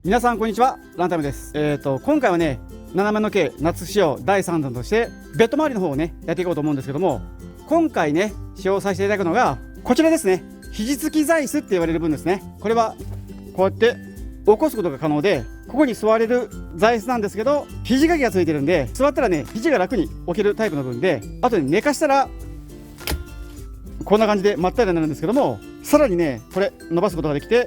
皆さんこんにちは、ランタムです。今回はね、斜めの毛夏仕様第3弾としてベッド周りの方をねやっていこうと思うんですけども、今回ね使用させていただくのがこちらですね。肘付き座椅子って言われる分ですね。これはこうやって起こすことが可能で、ここに座れる座椅子なんですけど、肘掛けがついてるんで、座ったらね肘が楽に置けるタイプの分で、あとね寝かしたらこんな感じでまったりになるんですけども、さらにねこれ伸ばすことができて、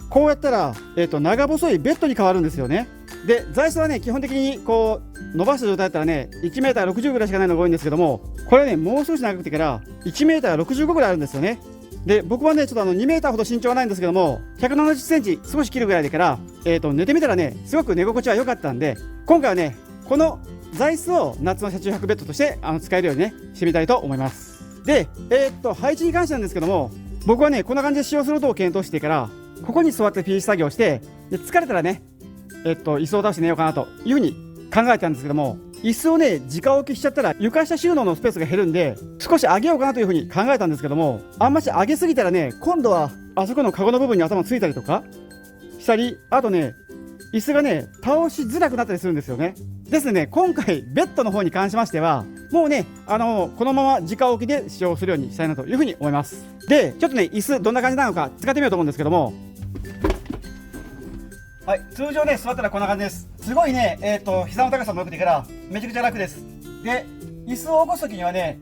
こうやったら、長細いベッドに変わるんですよね。で、座椅子はね基本的にこう伸ばした状態だったらね 1m60 ぐらいしかないのが多いんですけども、これねもう少し長くてから 1m65 ぐらいあるんですよね。で、僕はねちょっと2mほど身長はないんですけども、170センチ少し切るぐらいでから、寝てみたらねすごく寝心地は良かったんで、今回はねこの座椅子を夏の車中泊ベッドとして使えるようにねしてみたいと思います。で、配置に関してなんですけども、僕はねこんな感じで使用することを検討してから、ここに座って PC 作業して、で疲れたらね、椅子を倒して寝ようかなというふうに考えたんですけども、椅子をね直置きしちゃったら床下収納のスペースが減るんで、少し上げようかなというふうに考えたんですけども、あんまし上げすぎたらね今度はあそこのカゴの部分に頭ついたりとかしたり、あとね椅子がね倒しづらくなったりするんですよね。ですのでね、今回ベッドの方に関しましてはもうねこのまま直置きで使用するようにしたいなというふうに思います。で、ちょっとね椅子どんな感じなのか使ってみようと思うんですけども、はい、通常ね座ったらこんな感じです。すごいね膝の高さも良くてからめちゃくちゃ楽です。で、椅子を起こす時にはね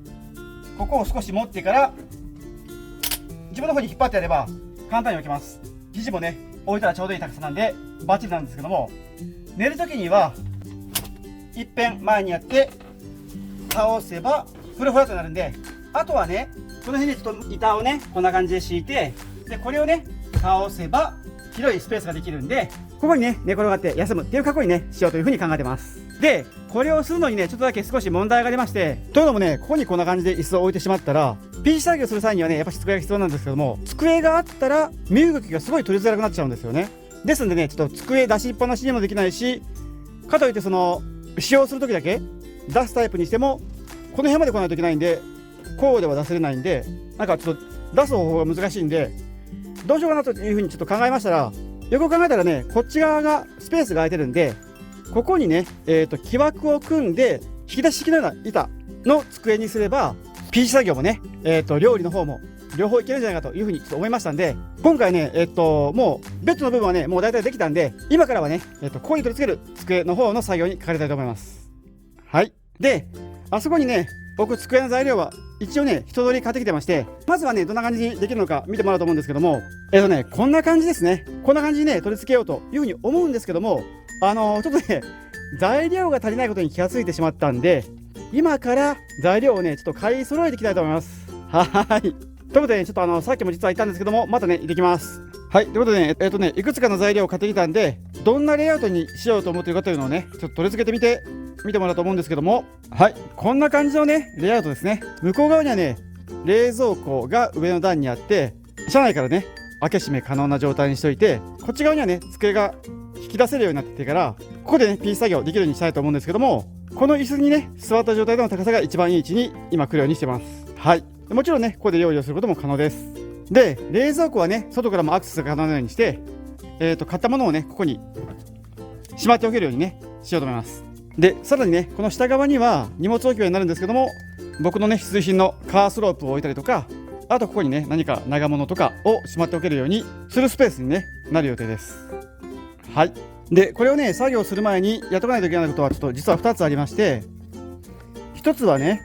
ここを少し持ってから自分の方に引っ張ってやれば簡単に置けます。肘もね置いたらちょうどいい高さなんでバッチリなんですけども、寝る時にはいっぺん前にやって倒せばフルフラットになるんで、あとはねこの辺にちょっと板をねこんな感じで敷いて、でこれをね倒せば広いスペースができるんで、ここにね寝転がって休むっていう格好にねしようというふうに考えてます。で、これをするのにねちょっとだけ少し問題がありまして、というのもねここにこんな感じで椅子を置いてしまったら PC 作業する際にはねやっぱ机が必要なんですけども、机があったら身動きがすごい取りづらくなっちゃうんですよね。ですんでねちょっと机出しっぱなしにもできないし、かといってその使用する時だけ出すタイプにしてもこの辺まで来ないといけないんで、こうでは出せれないんで、なんかちょっと出す方法が難しいんでどうしようかなというふうにちょっと考えましたら、よく考えたらねこっち側がスペースが空いてるんで、ここにね木枠を組んで引き出し式のような板の机にすれば PC 作業もね料理の方も両方いけるんじゃないかというふうにちょっと思いましたんで、今回ねもうベッドの部分はねもう大体できたんで、今からはねここに取り付ける机の方の作業にかかりたいと思います。はい。で、あそこにね僕机の材料は一応ね一通り買ってきてまして、まずはねどんな感じにできるのか見てもらうと思うんですけども、こんな感じですね。こんな感じにね取り付けようというふうに思うんですけども、ちょっとね材料が足りないことに気がついてしまったんで、今から材料をねちょっと買い揃えていきたいと思います。はい。ということで、ね、ちょっとさっきも実は言ったんですけども、またね行ってきます。はい。ということでねいくつかの材料を買ってきたんで、どんなレイアウトにしようと思っているかというのをねちょっと取り付けて見てもらうと思うんですけども、はい、こんな感じのねレイアウトですね。向こう側にはね冷蔵庫が上の段にあって、車内からね開け閉め可能な状態にしておいて、こっち側にはね机が引き出せるようになっててから、ここでね PC 作業できるようにしたいと思うんですけども、この椅子にね座った状態での高さが一番いい位置に今来るようにしてます。はい。もちろんねここで料理をすることも可能です。で、冷蔵庫はね外からもアクセスが可能なようにして、買ったものをねここにしまっておけるようにねしようと思います。で、さらにねこの下側には荷物置き場になるんですけども、僕のね必需品のカースロープを置いたりとか、あとここにね何か長物とかをしまっておけるようにするスペースに、ね、なる予定です。はい。で、これをね作業する前にやっとかないといけないことはちょっと実は2つありまして、1つはね、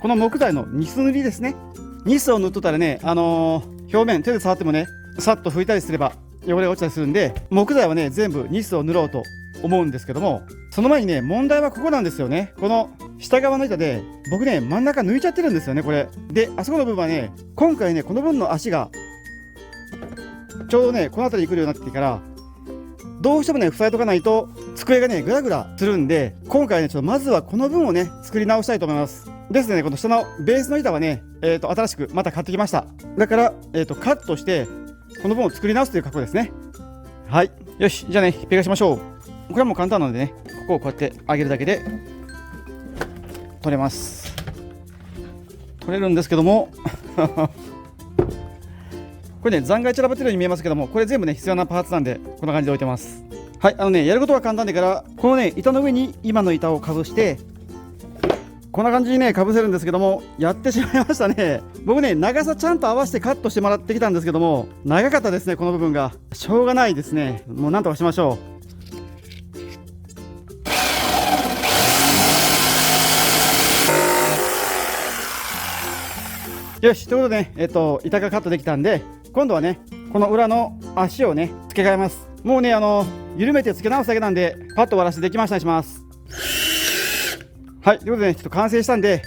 この木材のニス塗りですね。ニスを塗っとったらね、表面手で触ってもねさっと拭いたりすれば汚れが落ちたりするんで、木材はね全部ニスを塗ろうと思うんですけども、その前にね問題はここなんですよね。この下側の板で僕ね真ん中抜いちゃってるんですよね、これで。あそこの部分はね今回ねこの分の足がちょうどねこの辺りに来るようになってから、どうしてもね塞いとかないと机がねグラグラするんで、今回ねちょっとまずはこの分をね作り直したいと思います。ですね、この下のベースの板はね新しくまた買ってきました。だからカットしてこの分を作り直すという格好ですね。はい。よし、じゃあねひっぺがしましょう。これはもう簡単なのでね、ここをこうやって上げるだけで取れます。取れるんですけどもこれね、残骸散らばってるように見えますけども、これ全部ね、必要なパーツなんで、こんな感じで置いてます。はい、やることは簡単だから、このね、板の上に今の板をかぶして、こんな感じにね、かぶせるんですけども、やってしまいましたね。僕ね、長さちゃんと合わせてカットしてもらってきたんですけども、長かったですね、この部分が。しょうがないですね。もうなんとかしましょう。よし、ということでね、板がカットできたんで、今度はね、この裏の足をね、付け替えます。もうね、緩めて付け直すだけなんで、パッと終わらせてできましたにします。はい、ということでね、ちょっと完成したんで、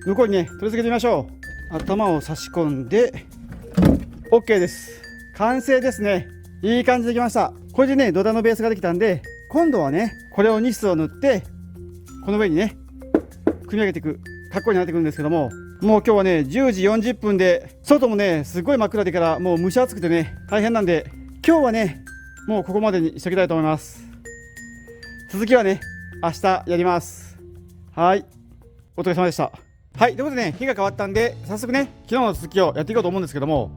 向こうにね、取り付けてみましょう。頭を差し込んで、OK です。完成ですね。いい感じできました。これでね、土台のベースができたんで、今度はね、これをニスを塗って、この上にね、組み上げていく、格好になっていくんですけども、もう今日はね、10時40分で、外もね、すごい真っ暗でから、もう蒸し暑くてね、大変なんで、今日はね、もうここまでにしときたいと思います。続きはね、明日やります。はい、お疲れ様でした。はい、ということでね、日が変わったんで、早速ね、昨日の続きをやっていこうと思うんですけども、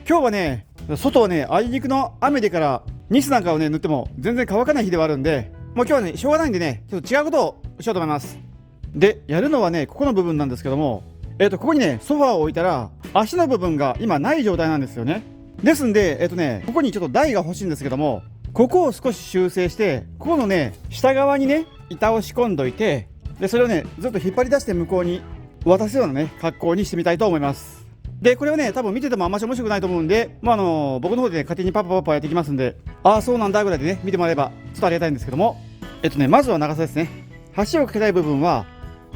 今日はね、外はね、あいにくの雨でから、ニスなんかをね、塗っても全然乾かない日ではあるんで、もう今日はね、しょうがないんでね、ちょっと違うことをしようと思います。で、やるのはね、ここの部分なんですけども、ここにね、ソファーを置いたら、足の部分が今ない状態なんですよね。ですんで、ここにちょっと台が欲しいんですけども、ここを少し修正して、ここのね、下側にね、板を仕込んどいて、で、それをね、ずっと引っ張り出して向こうに渡すようなね、格好にしてみたいと思います。で、これをね、多分見ててもあんまし面白くないと思うんで、僕の方でね、勝手にパパやっていきますんで、ああ、そうなんだぐらいでね、見てもらえば、ちょっとありがたいんですけども、まずは長さですね。端をかけたい部分は、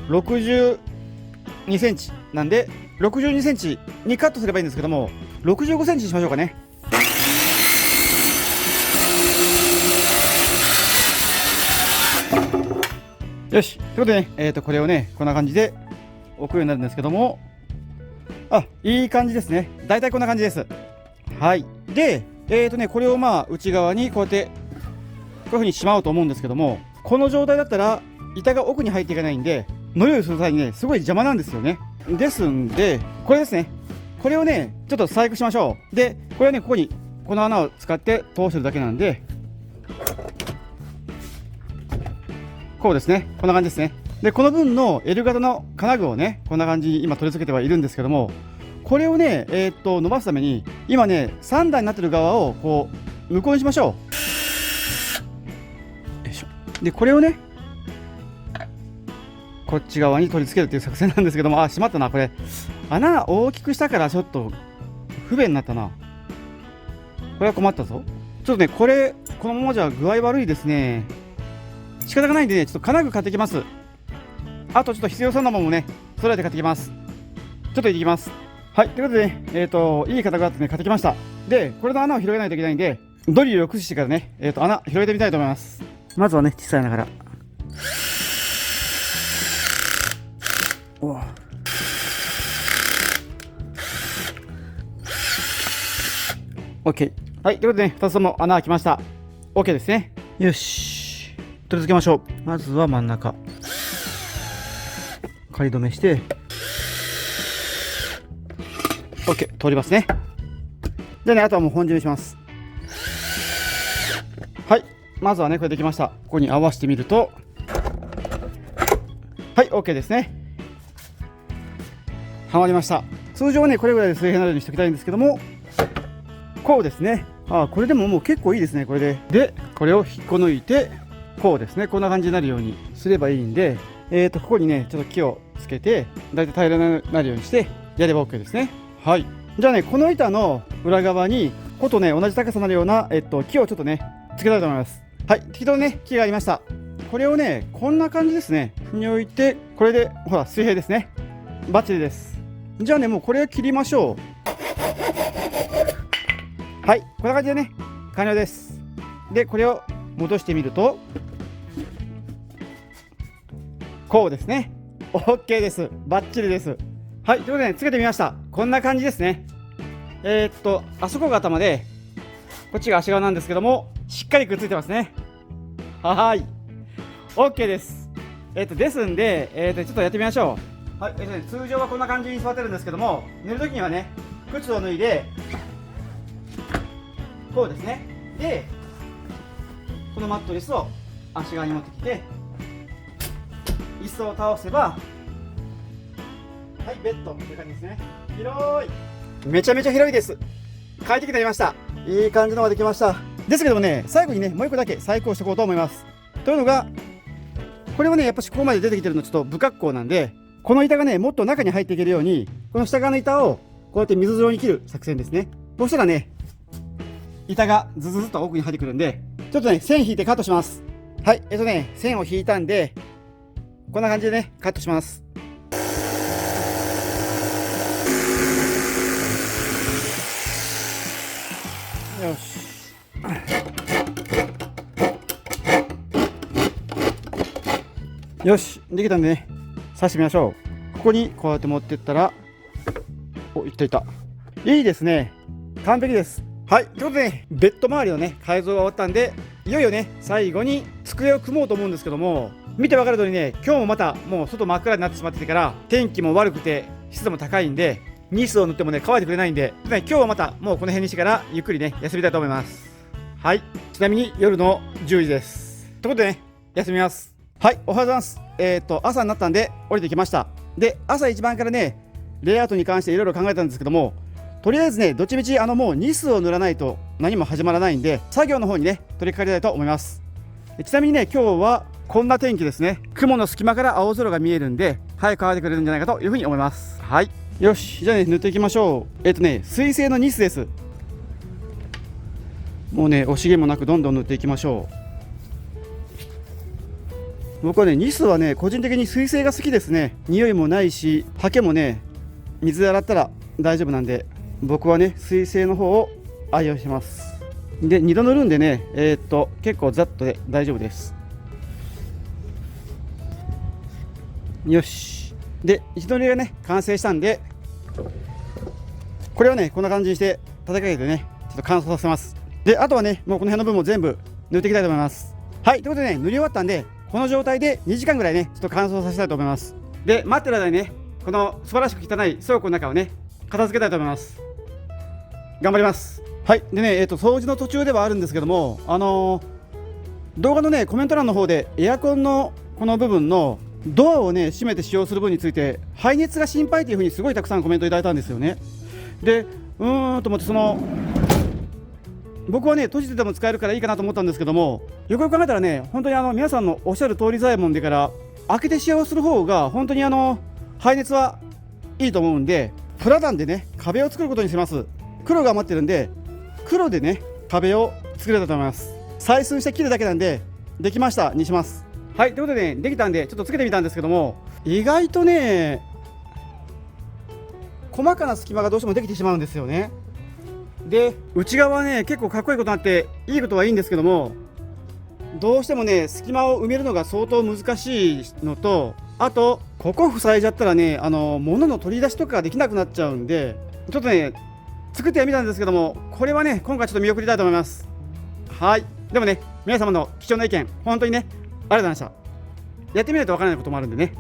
62センチなんで、62センチにカットすればいいんですけども、65センチにしましょうかね。よし、ということでね、これをね、こんな感じで置くようになるんですけども、いい感じですね。だいたいこんな感じです。はい。で、これを内側にこうやって、こういう風にしまおうと思うんですけども、この状態だったら、板が奥に入っていかないんで、乗り降りする際にね、すごい邪魔なんですよね。ですんで、これですね。これをね、ちょっと細工しましょう。で、これはね、ここに、この穴を使って通してるだけなんで、こうですね。こんな感じですね。で、この分の L 型の金具をね、こんな感じに今取り付けてはいるんですけども、これをね、伸ばすために、今ね、3段になってる側を、こう、向こうにしましょう。よいしょ。で、これをね、こっち側に取り付けるっていう作戦なんですけども、しまったな、これ。穴大きくしたからちょっと不便になったな。これは困ったぞ。ちょっとね、これ、このままじゃ具合悪いですね。仕方がないんでね、ちょっと金具買ってきます。あとちょっと必要そうなものもね、揃えて買ってきます。ちょっと行ってきます。はい、ということでね、いい型があってね、買ってきました。で、これの穴を広げないといけないんで、ドリルを駆使してからね、穴広げてみたいと思います。まずはね、小さいながら。OK。はい、ということでね、2つとも穴開きました。OK ですね。よし。取り付けましょう。まずは真ん中。仮止めして、OK。通りますね。じゃあね、あとはもう本締めします。はい。まずはね、これできました。ここに合わせてみると、はい、OK ですね。はまりました。通常はね、これぐらいで水平になるようにしておきたいんですけども、こうですね。これでももう結構いいですね、これで。で、これを引っこ抜いて、こうですね、こんな感じになるようにすればいいんで、ここにね、ちょっと木をつけて、だいたい平らになるようにして、やれば OK ですね。はい。じゃあね、この板の裏側に、こことね、同じ高さになるような、木をちょっとね、つけたいと思います。はい、適当にね、木がありました。これをね、こんな感じですね。に置いて、これで、ほら、水平ですね。バッチリです。じゃあね、もうこれを切りましょう。はい、こんな感じでね、完了です。で、これを戻してみると、こうですね。OK です。バッチリです。はい、ということでね、つけてみました。こんな感じですね。あそこが頭で、こっちが足側なんですけども、しっかりくっついてますね。はい。OK です。ですんで、ちょっとやってみましょう。はい、通常はこんな感じに座ってるんですけども、寝るときにはね、靴を脱いで、こうですね。でこのマットレスを足側に持ってきて椅子を倒せば、はい、ベッドという感じですね。広い、めちゃめちゃ広いです。快適になりました。いい感じのができました。ですけどもね、最後にねもう一個だけ細工をしておこうと思います。というのが、これはねやっぱしここまで出てきてるのちょっと不格好なんで、この板がねもっと中に入っていけるように、この下側の板をこうやって水状に切る作戦ですね。そうしたらね板がズズズっと奥に入ってくるんで、ちょっとね線引いてカットします。はい、線を引いたんでこんな感じでねカットします。よし、よし、できたんでね刺してみましょう。ここにこうやって持ってったら、お、いったいった、いいですね、完璧です。はい、ということでね、ベッド周りのね改造が終わったんで、いよいよね最後に机を組もうと思うんですけども、見て分かる通りね、今日もまたもう外真っ暗になってしまっててから、天気も悪くて湿度も高いんで、ニスを塗ってもね乾いてくれないんで、今日はまたもうこの辺にしてからゆっくりね休みたいと思います。はい、ちなみに夜の10時です。ということでね、休みます。はい、おはようございます。朝になったんで降りてきました。で、朝一番からねレイアウトに関していろいろ考えたんですけども、とりあえずねどっちみちもうニスを塗らないと何も始まらないんで、作業の方にね取り掛かりたいと思います。ちなみにね今日はこんな天気ですね。雲の隙間から青空が見えるんで、早く乾いてくれるんじゃないかというふうに思います。はい、よし、じゃあね塗っていきましょう。水性のニスです。もうね惜しげもなくどんどん塗っていきましょう。僕はねニスはね個人的に水性が好きですね。匂いもないし、ハケもね水で洗ったら大丈夫なんで、僕はね水性の方を愛用します。で2度塗るんでね結構ざっとで大丈夫です。よし、で一度塗りがね完成したんで、これをねこんな感じにして叩きかけてねちょっと乾燥させます。であとはねもうこの辺の部分も全部塗っていきたいと思います。はい、ということでね塗り終わったんで、この状態で2時間ぐらいねちょっと乾燥させたいと思います。で待ってる間にねこの素晴らしく汚い倉庫の中をね片付けたいと思います。頑張ります。はい、でね掃除の途中ではあるんですけども、動画のねコメント欄の方でエアコンのこの部分のドアをね閉めて使用する分について排熱が心配というふうにすごいたくさんコメントいただいたんですよね。でと思って、僕はね閉じてても使えるからいいかなと思ったんですけども、よくよく考えたらね本当に皆さんのおっしゃる通り左衛門でから開けて使用する方が本当に排熱はいいと思うんで、プラダンでね壁を作ることにします。黒が余ってるんで黒でね壁を作れたと思います。採寸して切るだけなんでできましたにします。はい、ということでねできたんでちょっとつけてみたんですけども、意外とね細かな隙間がどうしてもできてしまうんですよね。で内側はね結構かっこいいことになっていいことはいいんですけども、どうしてもね隙間を埋めるのが相当難しいのと、あとここ塞いじゃったらね物の取り出しとかができなくなっちゃうんで、ちょっとね作ってはみたんですけども、これはね今回ちょっと見送りたいと思います。はい、でもね皆様の貴重な意見本当にねありがとうございました。やってみないとわからないこともあるんでね、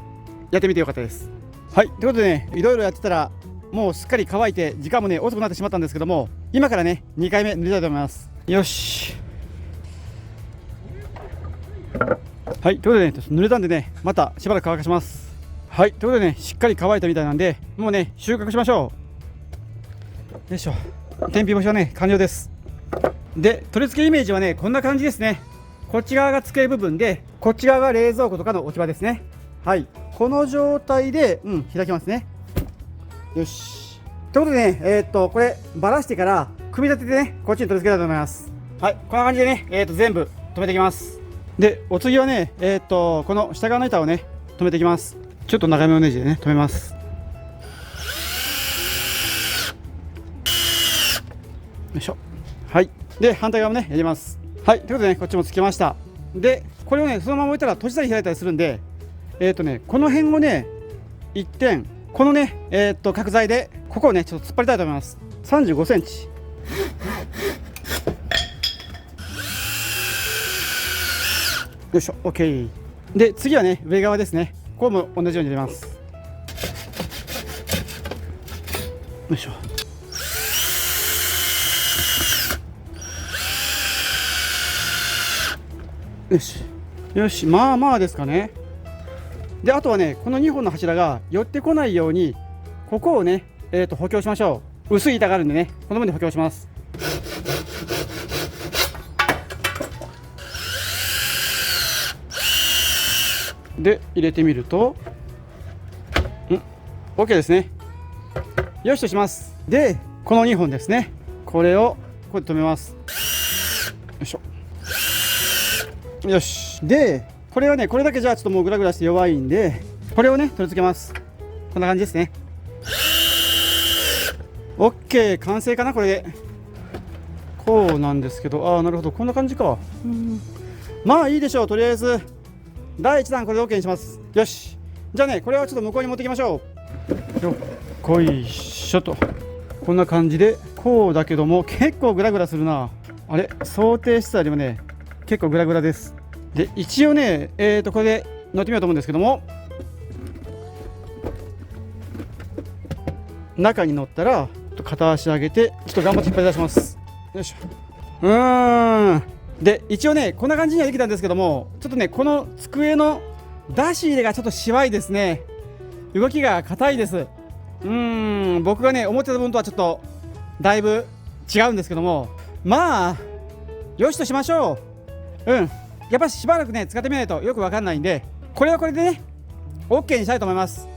やってみてよかったです。はい、ということでねいろいろやってたらもうすっかり乾いて時間もね遅くなってしまったんですけども、今からね2回目塗りたいと思います。よし、はい、ということでね濡れたんでねまたしばらく乾かします。はい、ということでねしっかり乾いたみたいなんで、もうね収穫しましょう。よいしょ、天日干しはね完了です。で取り付けイメージはねこんな感じですね。こっち側が机部分で、こっち側が冷蔵庫とかの置き場ですね。はい、この状態で開きますね。よし、ということでねこればらしてから組み立ててねこっちに取り付けたいと思います。はい、こんな感じでね全部止めていきます。でお次はねこの下側の板をね止めていきます。ちょっと長めのネジでね止めます。よいしょ、はい、で反対側もねやります。はい、ということでねこっちもつけました。でこれをねそのまま置いたら閉じたり開いたりするんで、この辺をね一点このね角材でここをねちょっと突っ張りたいと思います。35センチ。よいしょ、 OK。 で次はね上側ですね。ここも同じように入れます。よいしょ、よしよし、まあまあですかね。であとはね、この2本の柱が寄ってこないようにここをね、補強しましょう。薄い板があるんでね、この分で補強します。で入れてみるとOK ですね。よしとします。でこの2本ですね、これをここで止めます。よいしょ。よし。でこれはね、これだけじゃちょっともうグラグラして弱いんで、これをね取り付けます。こんな感じですね。 OK、 完成かな。これでこうなんですけど、ああなるほど、こんな感じか。まあいいでしょう。とりあえず第1弾これで OK にします。よし、じゃあね、これをちょっと向こうに持ってきましょう。よっこいしょと。こんな感じでこうだけども結構グラグラするな。あれ、想定してたよりもね結構グラグラです。で一応ねこれで乗ってみようと思うんですけども、中に乗ったら片足上げてちょっと頑張って引っ張り出します。よいしょ。で一応ねこんな感じにはできたんですけども、ちょっとねこの机の出し入れがちょっとしわいですね。動きが硬いです。僕がね思ってた分とはちょっとだいぶ違うんですけども、まあよしとしましょう。やっぱしばらくね使ってみないとよくわかんないんで、これはこれでね OK にしたいと思います。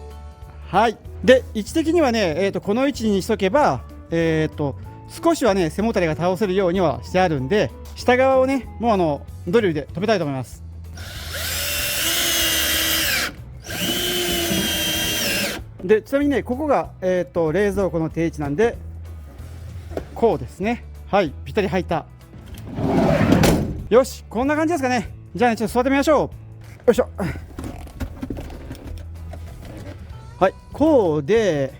はい。で位置的にはね、この位置にしとけば少しはね背もたれが倒せるようにはしてあるんで、下側をねもうドリルで止めたいと思います。でちなみにねここが、冷蔵庫の定位置なんで、こうですね。はい、ぴったり入った。よし、こんな感じですかね。じゃあねちょっと座ってみましょう。よいしょ。はい、こうで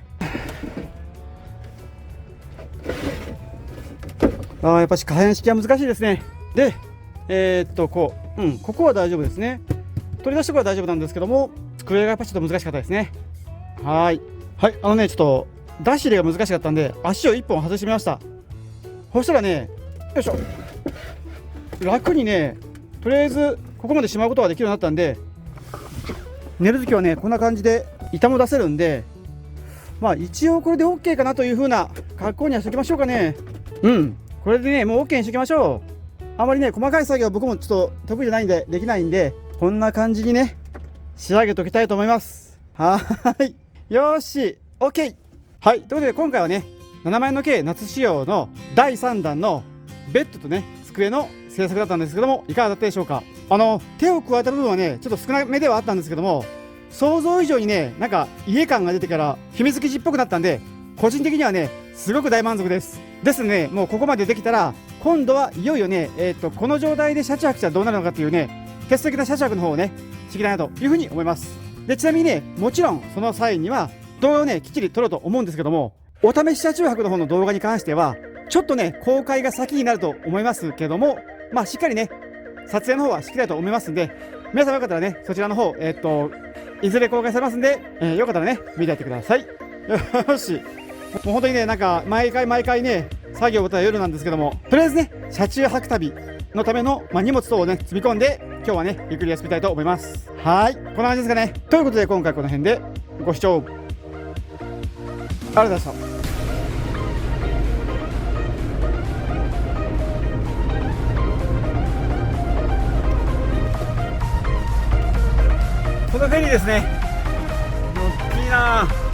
やっぱし可変式は難しいですね。でここは大丈夫ですね。取り出しところは大丈夫なんですけども、机がやっぱちょっと難しかったですね。はいはい、ちょっと出し入れが難しかったんで足を1本外してみました。そしたらね、よいしょ、楽にねとりあえずここまでしまうことができるようになったんで、寝るときはねこんな感じで板も出せるんで、まあ一応これで OK かなという風な格好にはしておきましょうかね。これでねもう OK にしておきましょう。あまりね細かい作業僕もちょっと得意じゃないんでできないんで、こんな感じにね仕上げておきたいと思います。はいよし OK。 はい、ということで今回はね7万円の計夏仕様の第3弾のベッドとね机の制作だったんですけども、いかがだったでしょうか。手を加えた部分はねちょっと少なめではあったんですけども、想像以上にねなんか家感が出てから秘密基地っぽくなったんで、個人的にはねすごく大満足です。ですね、もうここまでできたら今度はいよいよねこの状態で車中泊したらどうなるのかっていうね、テスト的な車中泊の方をねしていきたいなというふうに思います。でちなみにねもちろんその際には動画をねきっちり撮ろうと思うんですけども、お試し車中泊の方の動画に関してはちょっとね公開が先になると思いますけども、まあしっかりね撮影の方はしっかりだと思いますんで、皆さんよかったらねそちらの方いずれ公開されますんで、よかったらね見てやってください。よし、もう本当にねなんか毎回ね作業は夜なんですけども、とりあえずね車中泊旅のための、荷物等をね積み込んで今日はねゆっくり休みたいと思います。はい、こんな感じですかね。ということで今回この辺でご視聴ありがとうございました。このフェリーですね、大きいな。